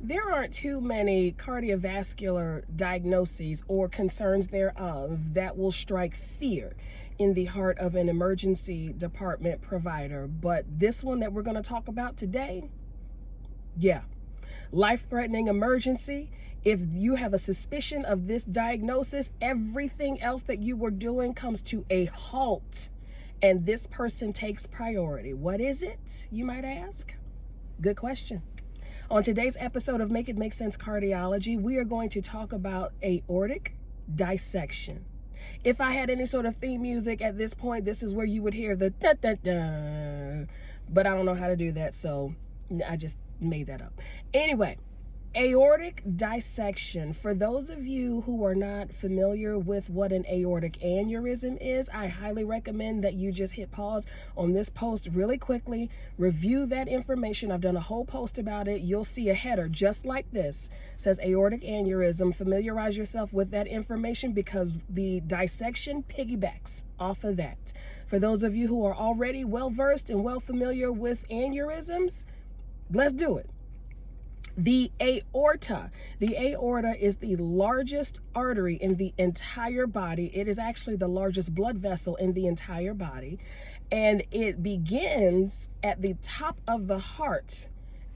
There aren't too many cardiovascular diagnoses or concerns thereof that will strike fear in the heart of an emergency department provider. But this one that we're going to talk about today, yeah, life-threatening emergency. If you have a suspicion of this diagnosis, everything else that you were doing comes to a halt, and this person takes priority. What is it, you might ask? Good question. On today's episode of Make It Make Sense Cardiology, we are going to talk about aortic dissection. If I had any sort of theme music at this point, this is where you would hear the da da da, but I don't know how to do that, so I just made that up. Anyway, aortic dissection. For those of you who are not familiar with what an aortic aneurysm is, I highly recommend that you just hit pause on this post really quickly, review that information. I've done a whole post about it. You'll see a header just like this, says aortic aneurysm. Familiarize yourself with that information because the dissection piggybacks off of that. For those of you who are already well versed and well familiar with aneurysms, let's do it. The aorta. The aorta is the largest artery in the entire body. It is actually the largest blood vessel in the entire body. And it begins at the top of the heart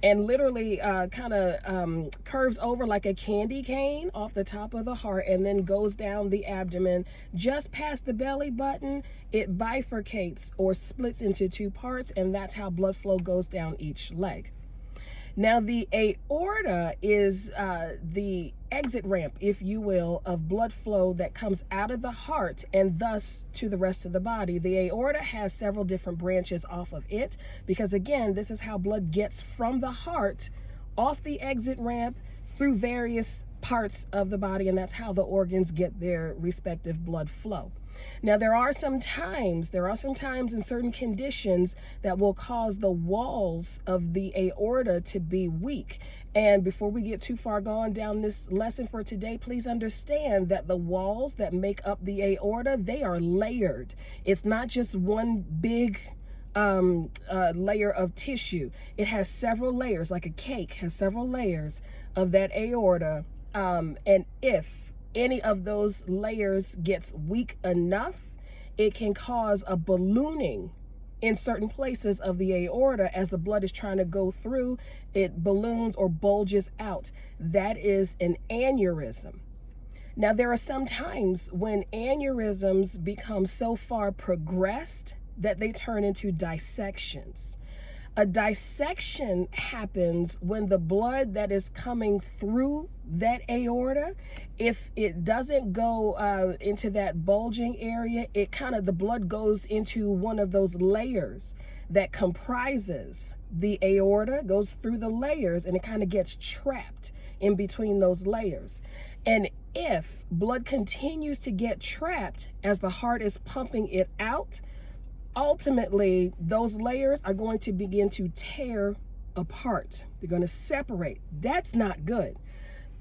and literally kind of curves over like a candy cane off the top of the heart and then goes down the abdomen just past the belly button. It bifurcates or splits into two parts, and that's how blood flow goes down each leg. Now, the aorta is the exit ramp, if you will, of blood flow that comes out of the heart and thus to the rest of the body. The aorta has several different branches off of it because, again, this is how blood gets from the heart off the exit ramp through various parts of the body, and that's how the organs get their respective blood flow. Now, there are some times in certain conditions that will cause the walls of the aorta to be weak. And before we get too far gone down this lesson for today, please understand that the walls that make up the aorta, they are layered. It's not just one big layer of tissue. It has several layers, like a cake has several layers of that aorta. And if any of those layers gets weak enough, it can cause a ballooning in certain places of the aorta. As the blood is trying to go through, it balloons or bulges out. That is an aneurysm. Now, there are some times when aneurysms become so far progressed that they turn into dissections. A dissection happens when the blood that is coming through that aorta, if it doesn't go into that bulging area, the blood goes into one of those layers that comprises the aorta, goes through the layers, and it kind of gets trapped in between those layers. And if blood continues to get trapped as the heart is pumping it out, ultimately, those layers are going to begin to tear apart. They're going to separate. That's not good.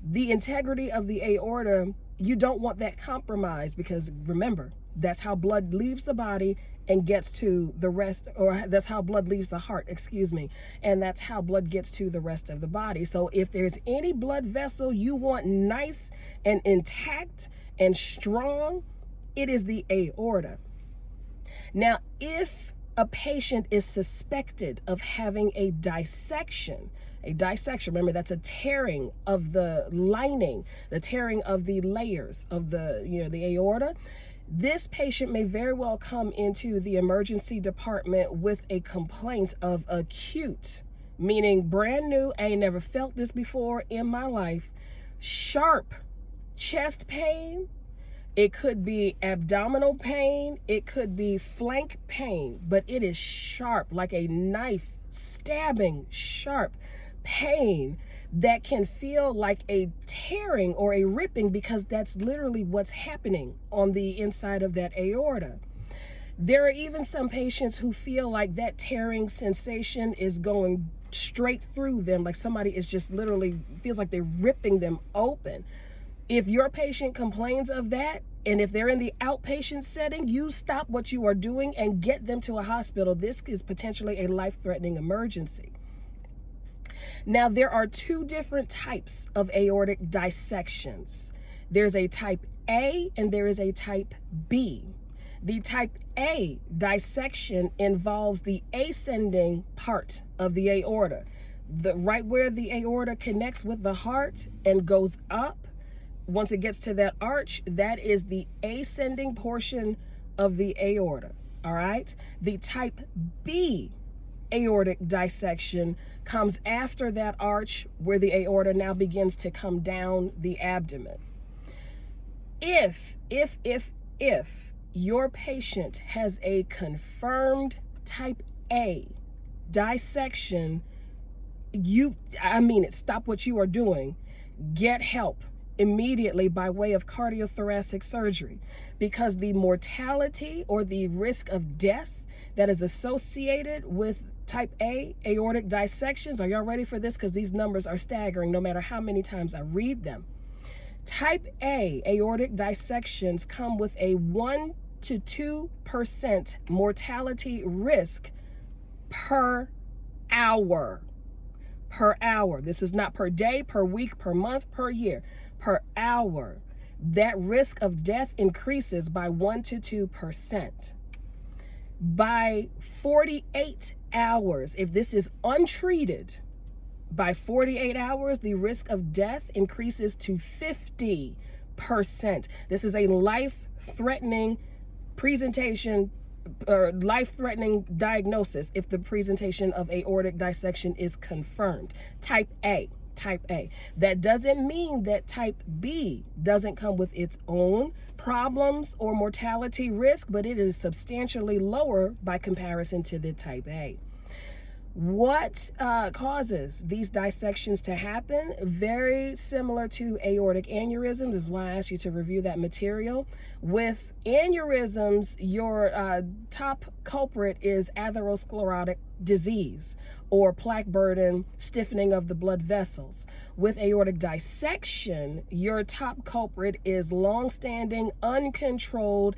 The integrity of the aorta, you don't want that compromised because remember, that's how blood leaves the body and gets to the rest, or that's how blood leaves the heart, and that's how blood gets to the rest of the body. So if there's any blood vessel you want nice and intact and strong, it is the aorta. Now, if a patient is suspected of having a dissection, remember, that's a tearing of the lining, the tearing of the layers of the aorta. This patient may very well come into the emergency department with a complaint of acute, meaning brand new, I ain't never felt this before in my life, sharp chest pain. It could be abdominal pain, it could be flank pain, but it is sharp, like a knife stabbing, sharp pain that can feel like a tearing or a ripping because that's literally what's happening on the inside of that aorta. There are even some patients who feel like that tearing sensation is going straight through them, like somebody is just literally feels like they're ripping them open. If your patient complains of that, and if they're in the outpatient setting, you stop what you are doing and get them to a hospital. This is potentially a life-threatening emergency. Now, there are two different types of aortic dissections. There's a type A and there is a type B. The type A dissection involves the ascending part of the aorta, right where the aorta connects with the heart and goes up. Once it gets to that arch, that is the ascending portion of the aorta, all right? The type B aortic dissection comes after that arch where the aorta now begins to come down the abdomen. If your patient has a confirmed type A dissection, stop what you are doing, get help immediately by way of cardiothoracic surgery, because the mortality or the risk of death that is associated with type A aortic dissections, are y'all ready for this? Because these numbers are staggering no matter how many times I read them. Type A aortic dissections come with a 1 to 2% mortality risk per hour. Per hour. This is not per day, per week, per month, per year. Per hour. That risk of death increases by 1 to 2%. By 48 hours, if this is untreated, by 48 hours, the risk of death increases to 50%. This is a life-threatening presentation or life-threatening diagnosis if the presentation of aortic dissection is confirmed. Type A. That doesn't mean that type B doesn't come with its own problems or mortality risk, but it is substantially lower by comparison to the type A. What causes these dissections to happen? Very similar to aortic aneurysms, is why I asked you to review that material. With aneurysms, your top culprit is atherosclerotic disease or plaque burden, stiffening of the blood vessels. With aortic dissection, your top culprit is long-standing, uncontrolled,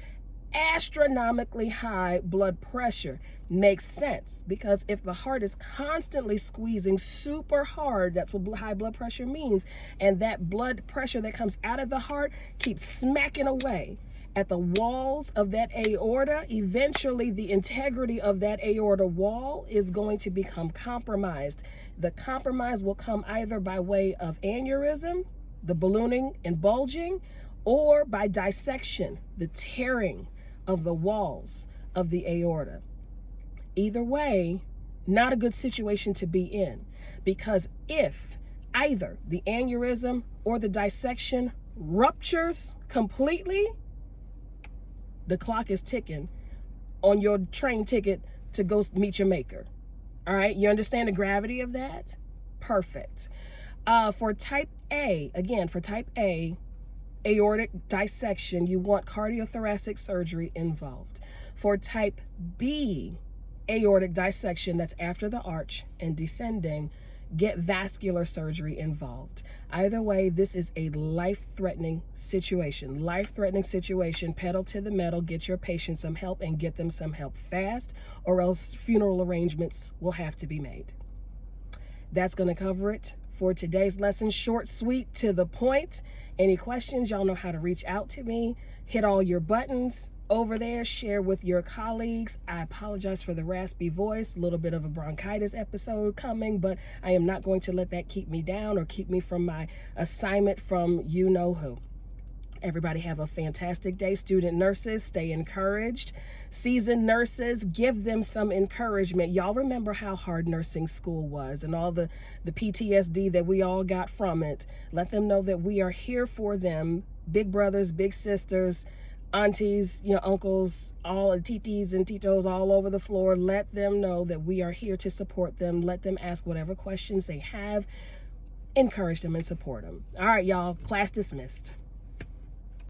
astronomically high blood pressure. Makes sense, because if the heart is constantly squeezing super hard, that's what high blood pressure means, and that blood pressure that comes out of the heart keeps smacking away at the walls of that aorta, eventually the integrity of that aorta wall is going to become compromised. The compromise will come either by way of aneurysm, the ballooning and bulging, or by dissection, the tearing of the walls of the aorta. Either way, not a good situation to be in, because if either the aneurysm or the dissection ruptures completely, the clock is ticking on your train ticket to go meet your maker. All right, you understand the gravity of that? Perfect. For type A, again, for type A aortic dissection, you want cardiothoracic surgery involved. For type B aortic dissection, that's after the arch and descending, get vascular surgery involved. Either way, this is a life-threatening situation. Life-threatening situation, pedal to the metal, get your patient some help and get them some help fast, or else funeral arrangements will have to be made. That's going to cover it for today's lesson. Short, sweet, to the point. Any questions, y'all know how to reach out to me. Hit all your buttons over there, share with your colleagues. I apologize for the raspy voice, a little bit of a bronchitis episode coming, but I am not going to let that keep me down or keep me from my assignment from you know who. Everybody have a fantastic day. Student nurses, stay encouraged. Seasoned nurses, give them some encouragement. Y'all remember how hard nursing school was and all the PTSD that we all got from it. Let them know that we are here for them. Big brothers, big sisters, aunties, uncles, all titis and titos all over the floor. Let them know that we are here to support them. Let them ask whatever questions they have. Encourage them and support them. All right, y'all, class dismissed.